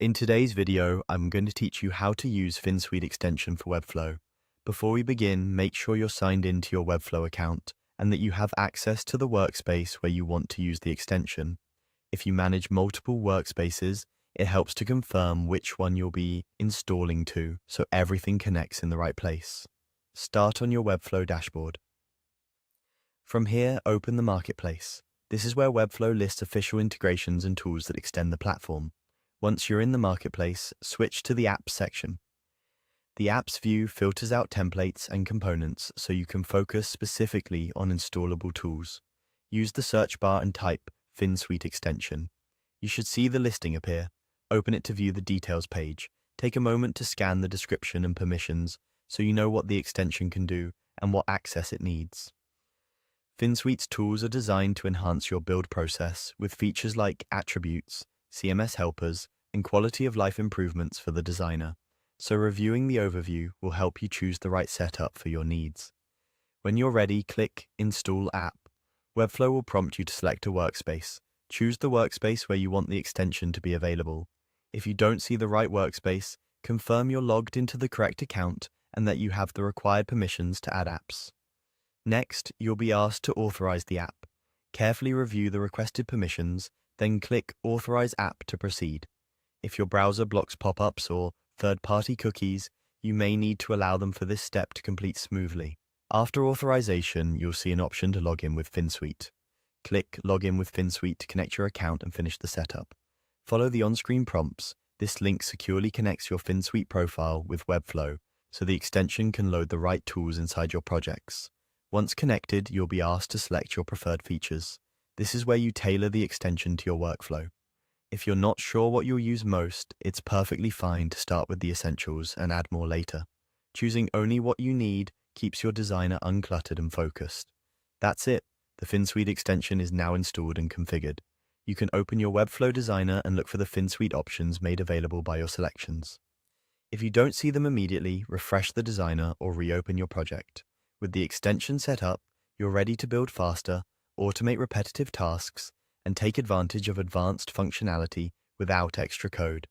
In today's video, I'm going to teach you how to use Finsweet Extension for Webflow. Before we begin, make sure you're signed into your Webflow account and that you have access to the workspace where you want to use the extension. If you manage multiple workspaces, it helps to confirm which one you'll be installing to so everything connects in the right place. Start on your Webflow dashboard. From here, open the Marketplace. This is where Webflow lists official integrations and tools that extend the platform. Once you're in the Marketplace, switch to the Apps section. The Apps view filters out templates and components so you can focus specifically on installable tools. Use the search bar and type Finsweet Extension. You should see the listing appear. Open it to view the details page. Take a moment to scan the description and permissions so you know what the extension can do and what access it needs. Finsweet's tools are designed to enhance your build process with features like attributes, CMS helpers, and quality of life improvements for the designer, so reviewing the overview will help you choose the right setup for your needs. When you're ready, click Install App. Webflow will prompt you to select a workspace. Choose the workspace where you want the extension to be available. If you don't see the right workspace, confirm you're logged into the correct account and that you have the required permissions to add apps. Next, you'll be asked to authorize the app. Carefully review the requested permissions, then click Authorize App to proceed. If your browser blocks pop-ups or third-party cookies, you may need to allow them for this step to complete smoothly. After authorization, you'll see an option to log in with Finsweet. Click Log in with Finsweet to connect your account and finish the setup. Follow the on-screen prompts. This link securely connects your Finsweet profile with Webflow, so the extension can load the right tools inside your projects. Once connected, you'll be asked to select your preferred features. This is where you tailor the extension to your workflow. If you're not sure what you'll use most, it's perfectly fine to start with the essentials and add more later. Choosing only what you need keeps your designer uncluttered and focused. That's it. The Finsweet extension is now installed and configured. You can open your Webflow designer and look for the Finsweet options made available by your selections. If you don't see them immediately, refresh the designer or reopen your project. With the extension set up, you're ready to build faster, automate repetitive tasks, and take advantage of advanced functionality without extra code.